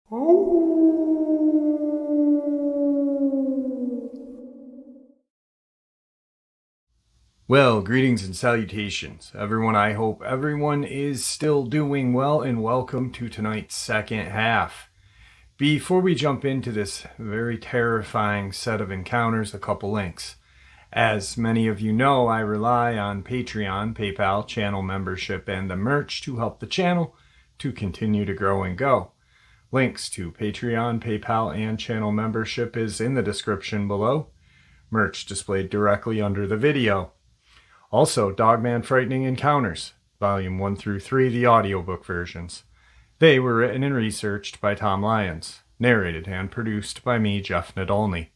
Well, greetings and salutations, everyone. I hope everyone is still doing well, and welcome to tonight's second half. Before we jump into this very terrifying set of encounters, a couple links. As many of you know, I rely on Patreon, PayPal, channel membership, and the merch to help the channel to continue to grow and go. Links to Patreon, PayPal, and channel membership is in the description below. Merch displayed directly under the video. Also, Dogman Frightening Encounters, Volume 1 through 3, the audiobook versions. They were written and researched by Tom Lyons, narrated and produced by me, Jeff Nadolny.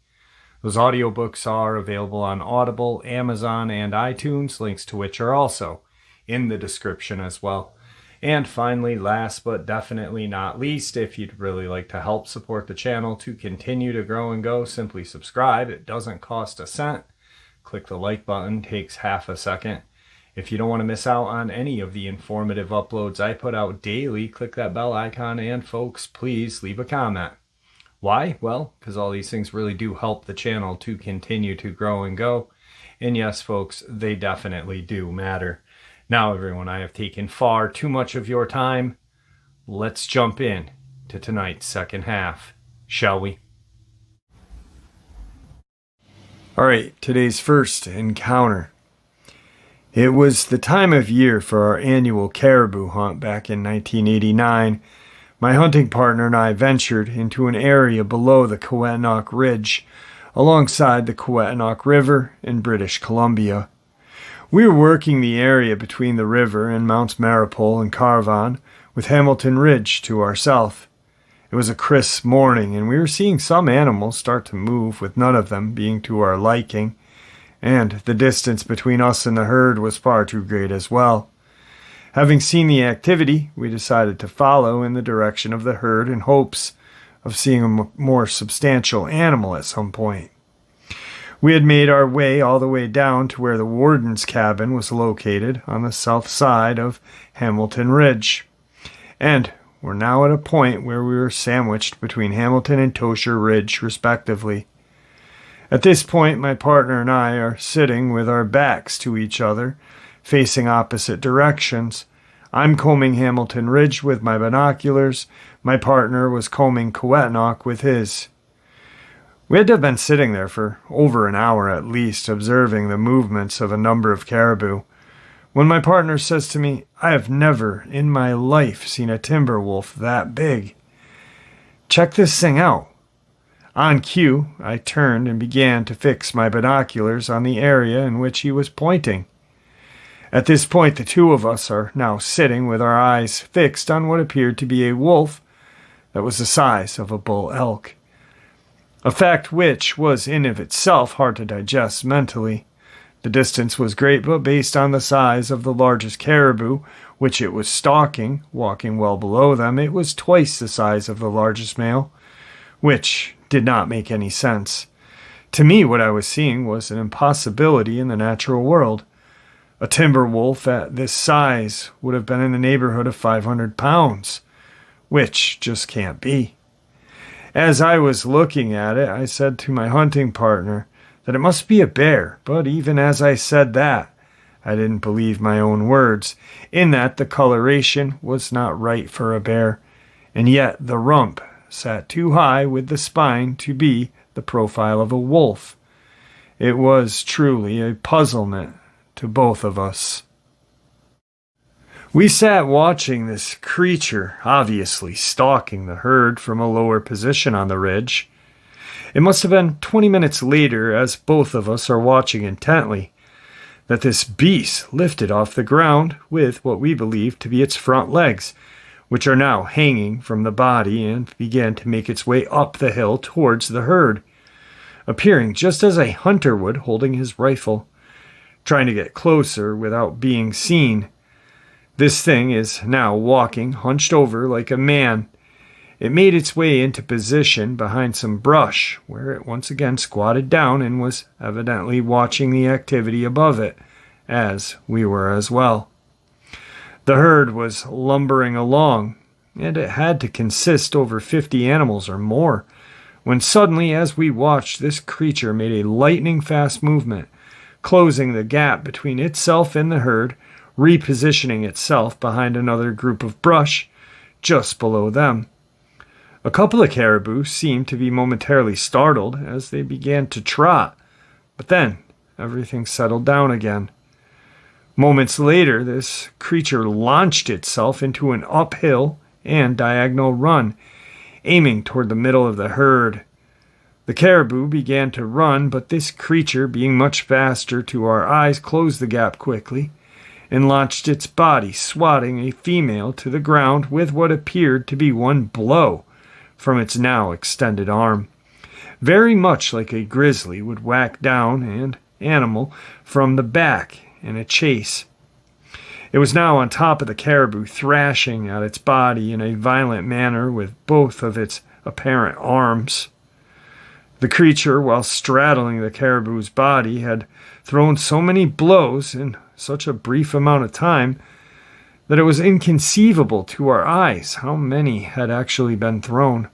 Those audiobooks are available on Audible, Amazon, and iTunes, links to which are also in the description as well. And finally, last but definitely not least, if you'd really like to help support the channel to continue to grow and go, simply subscribe. It doesn't cost a cent. Click the like button, takes half a second. If you don't want to miss out on any of the informative uploads I put out daily, click that bell icon, and folks, please leave a comment. Why? Well, because all these things really do help the channel to continue to grow and go. And yes, folks, they definitely do matter. Now, everyone, I have taken far too much of your time. Let's jump in to tonight's second half, shall we? Alright, today's first encounter. It was the time of year for our annual caribou hunt back in 1989. My hunting partner and I ventured into an area below the Coyote Ridge, alongside the Coyote River in British Columbia. We were working the area between the river and Mounts Maripole and Carvon, with Hamilton Ridge to our south. It was a crisp morning, and we were seeing some animals start to move, with none of them being to our liking, and the distance between us and the herd was far too great as well. Having seen the activity, we decided to follow in the direction of the herd in hopes of seeing a more substantial animal at some point. We had made our way all the way down to where the warden's cabin was located on the south side of Hamilton Ridge, and we're now at a point where we were sandwiched between Hamilton and Tosher Ridge, respectively. At this point, my partner and I are sitting with our backs to each other, facing opposite directions. I'm combing Hamilton Ridge with my binoculars. My partner was combing Coyote with his. We had to have been sitting there for over an hour at least, observing the movements of a number of caribou, when my partner says to me, "I have never in my life seen a timber wolf that big. Check this thing out." On cue, I turned and began to fix my binoculars on the area in which he was pointing. At this point, the two of us are now sitting with our eyes fixed on what appeared to be a wolf that was the size of a bull elk. A fact which was in of itself hard to digest mentally. The distance was great, but based on the size of the largest caribou, which it was stalking, walking well below them, it was twice the size of the largest male, which did not make any sense. To me, what I was seeing was an impossibility in the natural world. A timber wolf at this size would have been in the neighborhood of 500 pounds, which just can't be. As I was looking at it, I said to my hunting partner that it must be a bear, but even as I said that, I didn't believe my own words, in that the coloration was not right for a bear, and yet the rump sat too high with the spine to be the profile of a wolf. It was truly a puzzlement to both of us. We sat watching this creature, obviously stalking the herd from a lower position on the ridge. It must have been 20 minutes later, as both of us are watching intently, that this beast lifted off the ground with what we believe to be its front legs, which are now hanging from the body, and began to make its way up the hill towards the herd, appearing just as a hunter would, holding his rifle, trying to get closer without being seen. This thing is now walking hunched over like a man. It made its way into position behind some brush, where it once again squatted down and was evidently watching the activity above it, as we were as well. The herd was lumbering along, and it had to consist over 50 animals or more, when suddenly, as we watched, this creature made a lightning-fast movement, closing the gap between itself and the herd, repositioning itself behind another group of brush just below them. A couple of caribou seemed to be momentarily startled as they began to trot, but then everything settled down again. Moments later, this creature launched itself into an uphill and diagonal run, aiming toward the middle of the herd. The caribou began to run, but this creature, being much faster to our eyes, closed the gap quickly and launched its body, swatting a female to the ground with what appeared to be one blow from its now extended arm, very much like a grizzly would whack down an animal from the back in a chase. It was now on top of the caribou, thrashing at its body in a violent manner with both of its apparent arms. The creature, while straddling the caribou's body, had thrown so many blows in such a brief amount of time that it was inconceivable to our eyes how many had actually been thrown.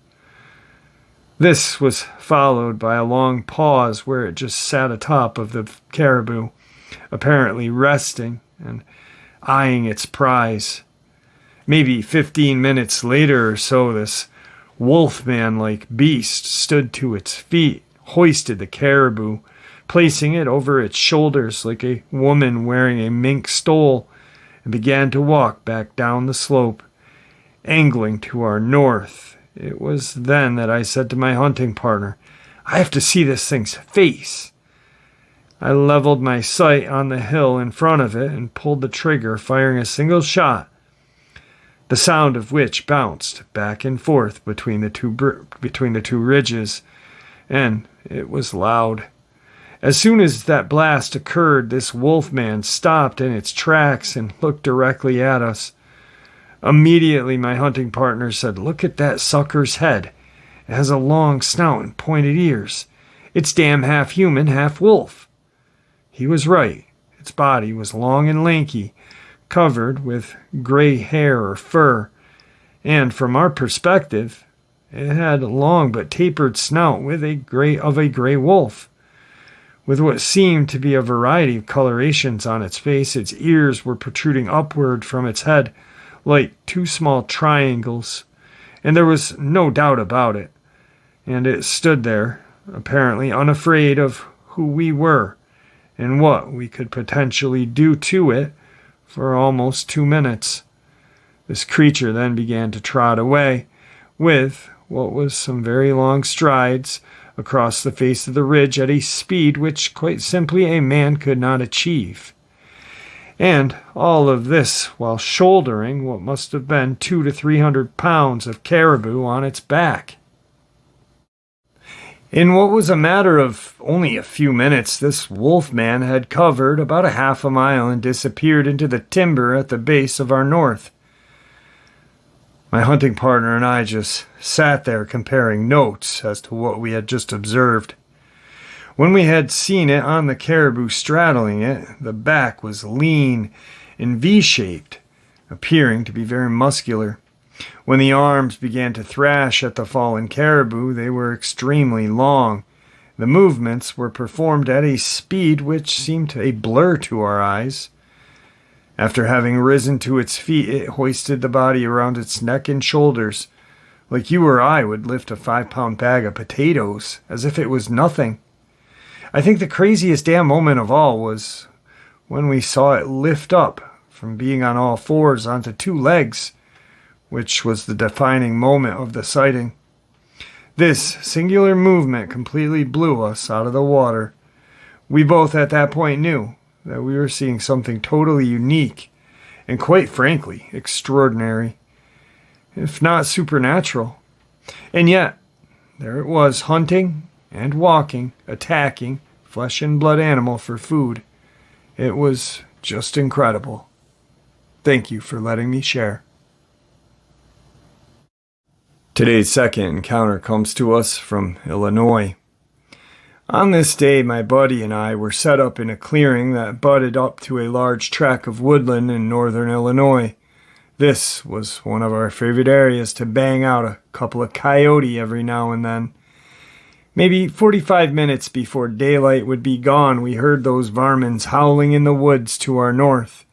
This was followed by a long pause where it just sat atop of the caribou, apparently resting and eyeing its prize. Maybe 15 minutes later or so, this wolfman-like beast stood to its feet, hoisted the caribou, placing it over its shoulders like a woman wearing a mink stole, and began to walk back down the slope, angling to our north. It was then that I said to my hunting partner, "I have to see this thing's face." I leveled my sight on the hill in front of it and pulled the trigger, firing a single shot, the sound of which bounced back and forth between the two ridges, and it was loud. As soon as that blast occurred, this wolfman stopped in its tracks and looked directly at us. Immediately, my hunting partner said, "Look at that sucker's head. It has a long snout and pointed ears. It's damn half human, half wolf." He was right. Its body was long and lanky, covered with gray hair or fur, and from our perspective, it had a long but tapered snout with a gray wolf. With what seemed to be a variety of colorations on its face, its ears were protruding upward from its head like two small triangles, and there was no doubt about it. And it stood there, apparently unafraid of who we were and what we could potentially do to it for almost 2 minutes. This creature then began to trot away with what was some very long strides across the face of the ridge at a speed which, quite simply, a man could not achieve. And all of this while shouldering what must have been 200 to 300 pounds of caribou on its back. In what was a matter of only a few minutes, this wolfman had covered about a half a mile and disappeared into the timber at the base of our north. My hunting partner and I just sat there comparing notes as to what we had just observed. When we had seen it on the caribou straddling it, the back was lean and V-shaped, appearing to be very muscular. When the arms began to thrash at the fallen caribou, they were extremely long. The movements were performed at a speed which seemed a blur to our eyes. After having risen to its feet, it hoisted the body around its neck and shoulders, like you or I would lift a 5-pound bag of potatoes, as if it was nothing. I think the craziest damn moment of all was when we saw it lift up from being on all fours onto 2 legs, which was the defining moment of the sighting. This singular movement completely blew us out of the water. We both at that point knew that we were seeing something totally unique and, quite frankly, extraordinary, if not supernatural. And yet, there it was, hunting and walking, attacking flesh and blood animal for food. It was just incredible. Thank you for letting me share. Today's second encounter comes to us from Illinois. On this day, my buddy and I were set up in a clearing that butted up to a large tract of woodland in northern Illinois. This was one of our favorite areas to bang out a couple of coyote every now and then. Maybe 45 minutes before daylight would be gone, we heard those varmints howling in the woods to our north.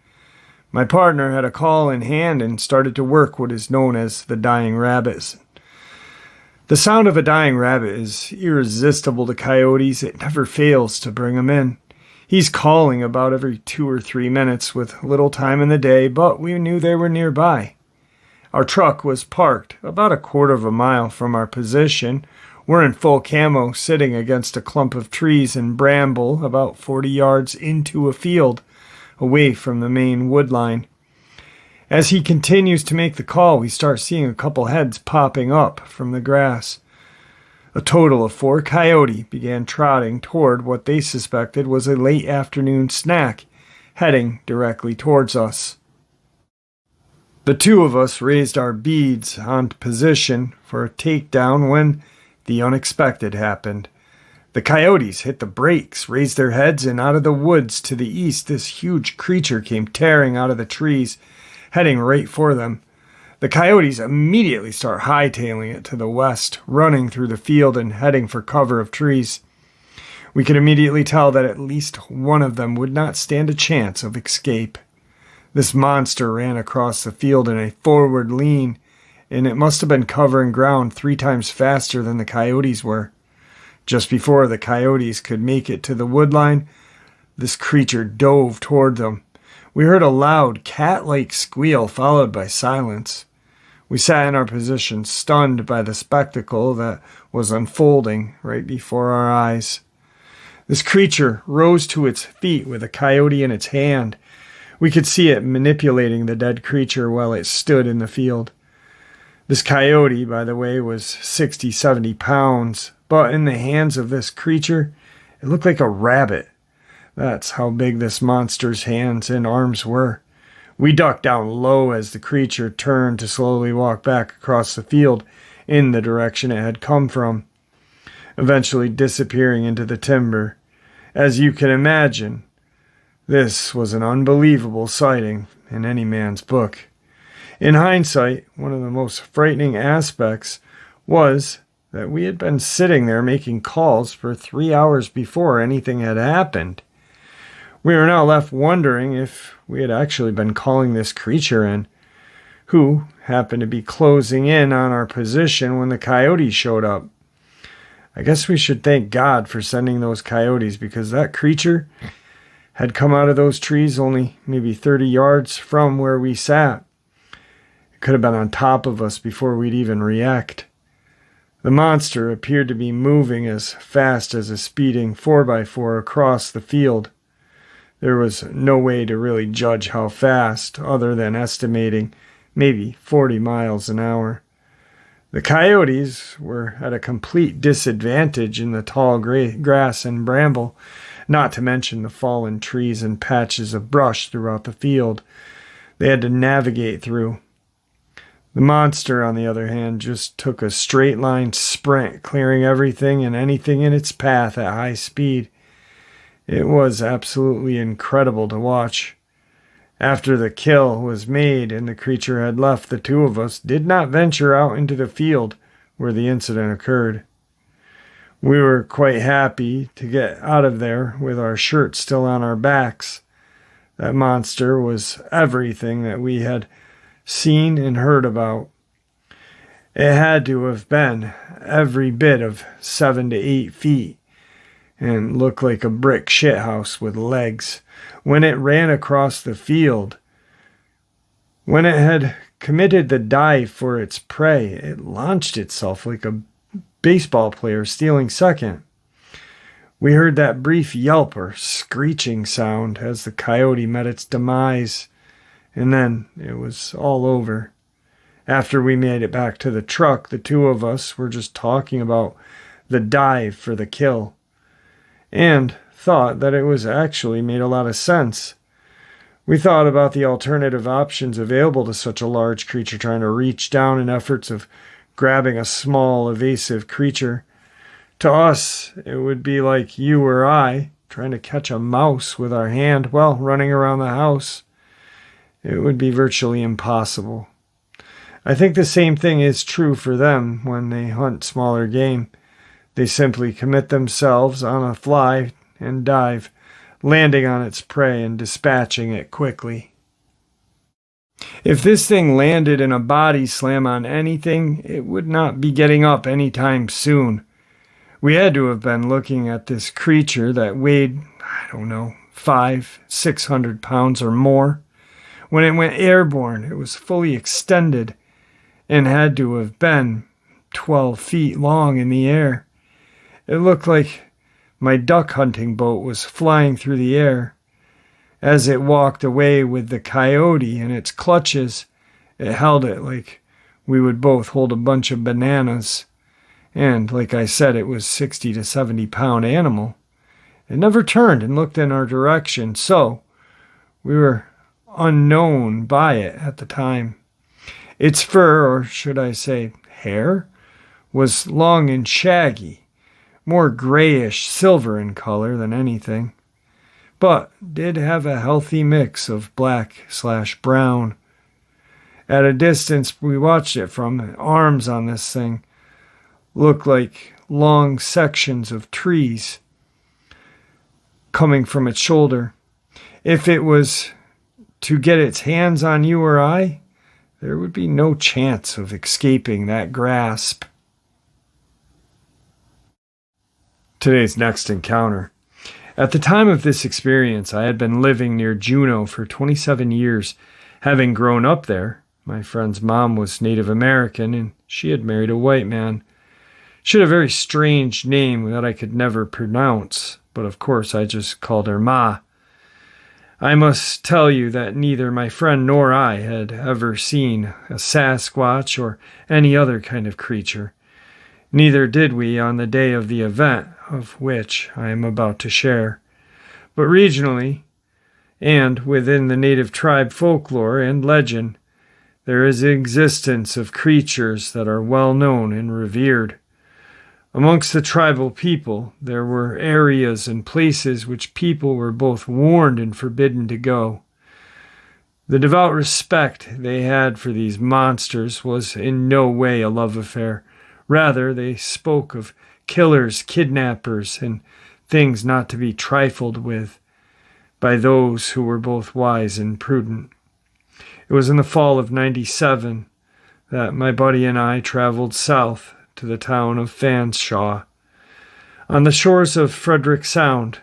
My partner had a call in hand and started to work what is known as the dying rabbits. The sound of a dying rabbit is irresistible to coyotes. It never fails to bring them in. He's calling about every 2 or 3 minutes with little time in the day, but we knew they were nearby. Our truck was parked about a quarter of a mile from our position. We're in full camo, sitting against a clump of trees and bramble about 40 yards into a field, away from the main wood line. As he continues to make the call, we start seeing a couple heads popping up from the grass. A total of 4 coyote began trotting toward what they suspected was a late afternoon snack, heading directly towards us. The 2 of us raised our beads on position for a takedown when the unexpected happened. The coyotes hit the brakes, raised their heads, and out of the woods to the east, this huge creature came tearing out of the trees, heading right for them. The coyotes immediately start hightailing it to the west, running through the field and heading for cover of trees. We could immediately tell that at least one of them would not stand a chance of escape. This monster ran across the field in a forward lean, and it must have been covering ground 3 times faster than the coyotes were. Just before the coyotes could make it to the woodline, this creature dove toward them. We heard a loud, cat-like squeal followed by silence. We sat in our position, stunned by the spectacle that was unfolding right before our eyes. This creature rose to its feet with a coyote in its hand. We could see it manipulating the dead creature while it stood in the field. This coyote, by the way, was 60, 70 pounds, but in the hands of this creature, it looked like a rabbit. That's how big this monster's hands and arms were. We ducked down low as the creature turned to slowly walk back across the field in the direction it had come from, eventually disappearing into the timber. As you can imagine, this was an unbelievable sighting in any man's book. In hindsight, one of the most frightening aspects was that we had been sitting there making calls for 3 hours before anything had happened. We were now left wondering if we had actually been calling this creature in, who happened to be closing in on our position when the coyotes showed up. I guess we should thank God for sending those coyotes, because that creature had come out of those trees only maybe 30 yards from where we sat. It could have been on top of us before we'd even react. The monster appeared to be moving as fast as a speeding 4x4 across the field. There was no way to really judge how fast, other than estimating maybe 40 miles an hour. The coyotes were at a complete disadvantage in the tall grass and bramble, not to mention the fallen trees and patches of brush throughout the field they had to navigate through. The monster, on the other hand, just took a straight line sprint, clearing everything and anything in its path at high speed. It was absolutely incredible to watch. After the kill was made and the creature had left, the 2 of us did not venture out into the field where the incident occurred. We were quite happy to get out of there with our shirts still on our backs. That monster was everything that we had seen and heard about. It had to have been every bit of 7 to 8 feet. And looked like a brick shithouse with legs. When it ran across the field, when it had committed the dive for its prey, it launched itself like a baseball player stealing second. We heard that brief yelp or screeching sound as the coyote met its demise, and then it was all over. After we made it back to the truck, the 2 of us were just talking about the dive for the kill, and thought that it was actually made a lot of sense. We thought about the alternative options available to such a large creature trying to reach down in efforts of grabbing a small, evasive creature. To us, it would be like you or I trying to catch a mouse with our hand while running around the house. it would be virtually impossible. I think the same thing is true for them when they hunt smaller game. They simply commit themselves on a fly and dive, landing on its prey and dispatching it quickly. If this thing landed in a body slam on anything, it would not be getting up anytime soon. We had to have been looking at this creature that weighed, 500-600 pounds or more. When it went airborne, it was fully extended and had to have been 12 feet long in the air. It looked like my duck hunting boat was flying through the air. As it walked away with the coyote in its clutches, it held it like we would both hold a bunch of bananas. And, like I said, it was 60 to 70 pound animal. It never turned and looked in our direction, so we were unknown by it at the time. Its fur, or should I say hair, was long and shaggy, more grayish silver in color than anything, but did have a healthy mix of black/brown. At a distance we watched it from, the arms on this thing looked like long sections of trees coming from its shoulder. If it was to get its hands on you or I, there would be no chance of escaping that grasp. Today's next encounter. At the time of this experience, I had been living near Juneau for 27 years, having grown up there. My friend's mom was Native American, and she had married a white man. She had a very strange name that I could never pronounce, but of course I just called her Ma. I must tell you that neither my friend nor I had ever seen a Sasquatch or any other kind of creature. Neither did we on the day of the event, of which I am about to share. But regionally, and within the native tribe folklore and legend, there is the existence of creatures that are well known and revered. Amongst the tribal people, there were areas and places which people were both warned and forbidden to go. The devout respect they had for these monsters was in no way a love affair. Rather, they spoke of killers, kidnappers, and things not to be trifled with by those who were both wise and prudent. It was in the fall of '97 that my buddy and I traveled south to the town of Fanshawe, on the shores of Frederick Sound.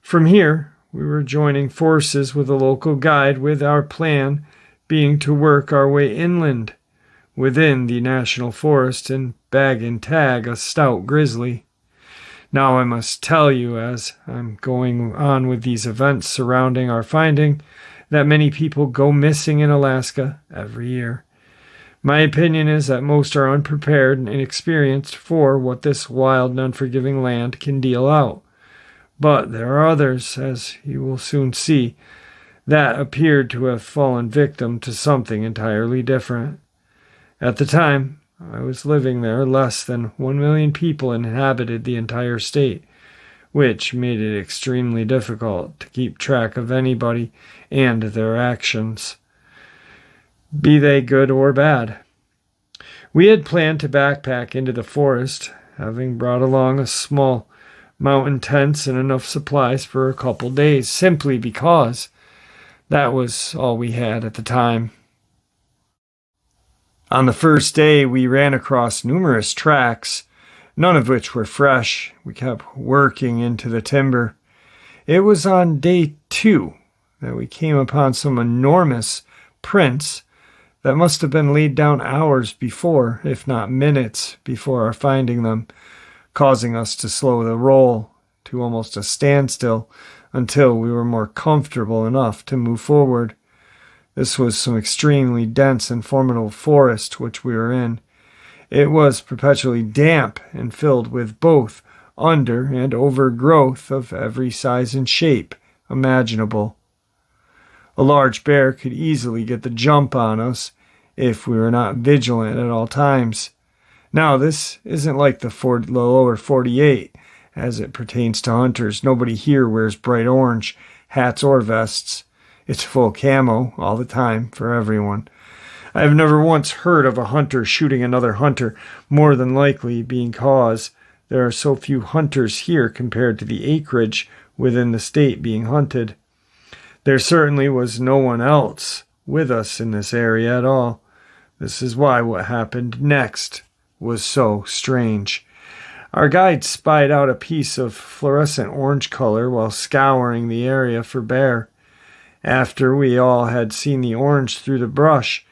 From here, we were joining forces with a local guide, with our plan being to work our way inland within the national forest and bag and tag a stout grizzly. Now I must tell you, as I'm going on with these events surrounding our finding, that many people go missing in Alaska every year. My opinion is that most are unprepared and inexperienced for what this wild and unforgiving land can deal out. But there are others, as you will soon see, that appeared to have fallen victim to something entirely different. At the time I was living there, less than 1 million people inhabited the entire state, which made it extremely difficult to keep track of anybody and their actions, be they good or bad. We had planned to backpack into the forest, having brought along a small mountain tents and enough supplies for a couple days, simply because that was all we had at the time. On the first day, we ran across numerous tracks, none of which were fresh. We kept working into the timber. It was on day 2 that we came upon some enormous prints that must have been laid down hours before, if not minutes, before our finding them, causing us to slow the roll to almost a standstill until we were more comfortable enough to move forward. This was some extremely dense and formidable forest which we were in. It was perpetually damp and filled with both under and overgrowth of every size and shape imaginable. A large bear could easily get the jump on us if we were not vigilant at all times. Now, this isn't like the lower 48 as it pertains to hunters. Nobody here wears bright orange hats or vests. It's full camo all the time for everyone. I have never once heard of a hunter shooting another hunter, more than likely because there are so few hunters here compared to the acreage within the state being hunted. There certainly was no one else with us in this area at all. This is why what happened next was so strange. Our guide spied out a piece of fluorescent orange color while scouring the area for bear. After we all had seen the orange through the brush,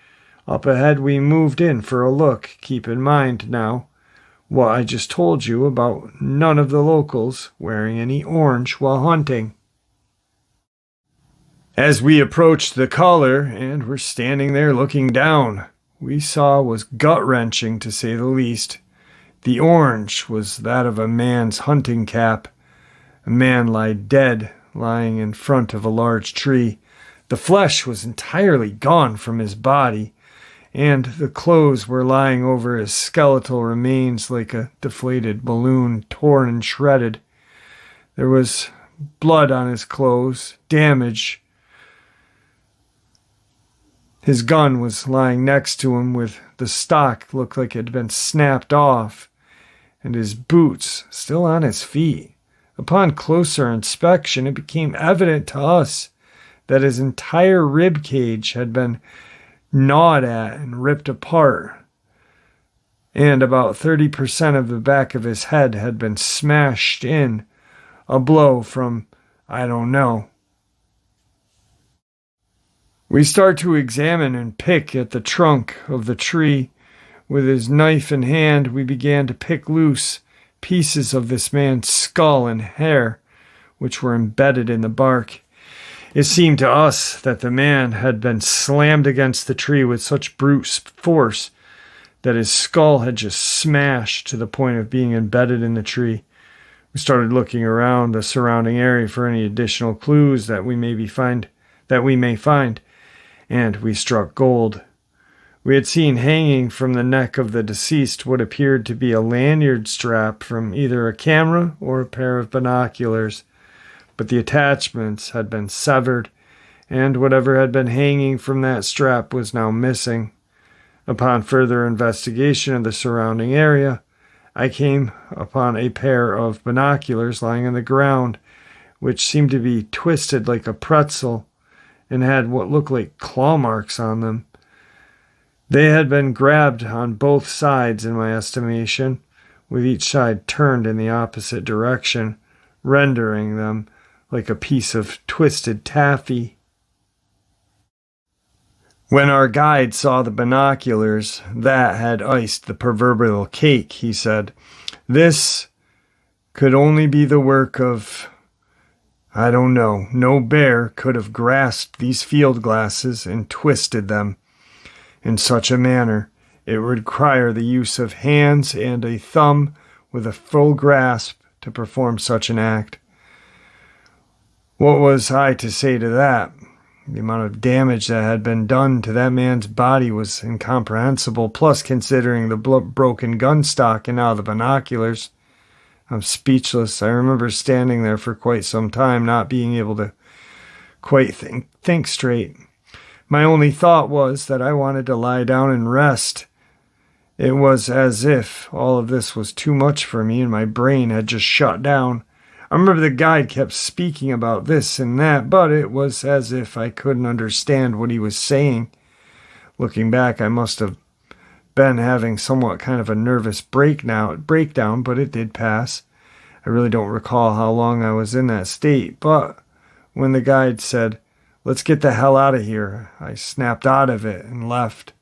up ahead we moved in for a look. Keep in mind now what I just told you about none of the locals wearing any orange while hunting. As we approached the color and were standing there looking down, we saw was gut-wrenching to say the least. The orange was that of a man's hunting cap. A man lay dead, lying in front of a large tree. The flesh was entirely gone from his body, and the clothes were lying over his skeletal remains like a deflated balloon, torn and shredded. There was blood on his clothes, damage. His gun was lying next to him with the stock looked like it had been snapped off, and his boots still on his feet. Upon closer inspection, it became evident to us that his entire rib cage had been gnawed at and ripped apart, and about 30% of the back of his head had been smashed in, a blow from, I don't know. We start to examine and pick at the trunk of the tree. With his knife in hand, we began to pick loose pieces of this man's skull and hair, which were embedded in the bark. It seemed to us that the man had been slammed against the tree with such brute force that his skull had just smashed to the point of being embedded in the tree. We started looking around the surrounding area for any additional clues that we may find, and we struck gold. We had seen hanging from the neck of the deceased what appeared to be a lanyard strap from either a camera or a pair of binoculars, but the attachments had been severed, and whatever had been hanging from that strap was now missing. Upon further investigation of the surrounding area, I came upon a pair of binoculars lying on the ground, which seemed to be twisted like a pretzel and had what looked like claw marks on them. They had been grabbed on both sides, in my estimation, with each side turned in the opposite direction, rendering them like a piece of twisted taffy. When our guide saw the binoculars, that had iced the proverbial cake, he said. This could only be the work of, I don't know, no bear could have grasped these field glasses and twisted them in such a manner. It would require the use of hands and a thumb with a full grasp to perform such an act. What was I to say to that? The amount of damage that had been done to that man's body was incomprehensible, plus considering the broken gun stock and now the binoculars. I'm speechless. I remember standing there for quite some time, not being able to quite think straight. My only thought was that I wanted to lie down and rest. It was as if all of this was too much for me and my brain had just shut down. I remember the guide kept speaking about this and that, but it was as if I couldn't understand what he was saying. Looking back, I must have been having somewhat kind of a nervous breakdown, but it did pass. I really don't recall how long I was in that state, but when the guide said, "Let's get the hell out of here," I snapped out of it and left.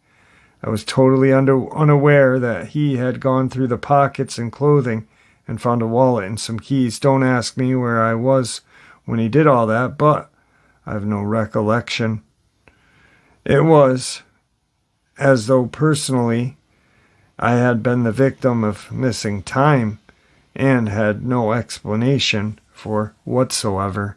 I was totally unaware that he had gone through the pockets and clothing and found a wallet and some keys. Don't ask me where I was when he did all that, but I have no recollection. It was as though personally I had been the victim of missing time and had no explanation for whatsoever.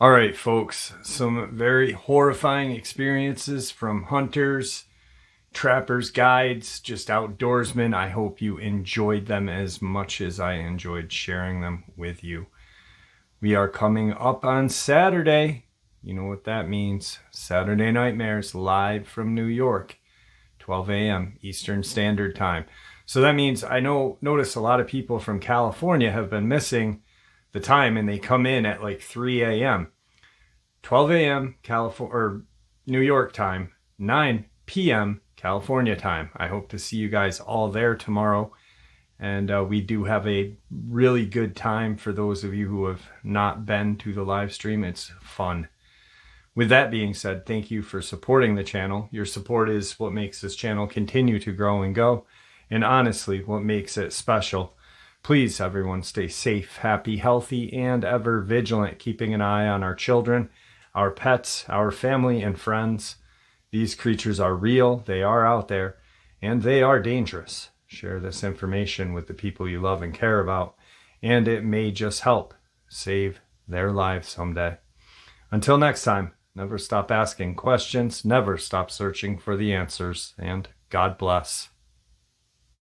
All right, folks, some very horrifying experiences from hunters, trappers, guides, just outdoorsmen. I hope you enjoyed them as much as I enjoyed sharing them with you. We are coming up on Saturday. You know what that means. Saturday Nightmares live from New York, 12 a.m. Eastern Standard Time. So that means notice a lot of people from California have been missing the time, and they come in at like 3 a.m. 12 a.m. New York time, 9 p.m. California time. I hope to see you guys all there tomorrow. And we do have a really good time for those of you who have not been to the live stream. It's fun. With that being said, thank you for supporting the channel. Your support is what makes this channel continue to grow and go, and honestly, what makes it special. Please, everyone, stay safe, happy, healthy, and ever vigilant, keeping an eye on our children, our pets, our family, and friends. These creatures are real, they are out there, and they are dangerous. Share this information with the people you love and care about, and it may just help save their lives someday. Until next time, never stop asking questions, never stop searching for the answers, and God bless.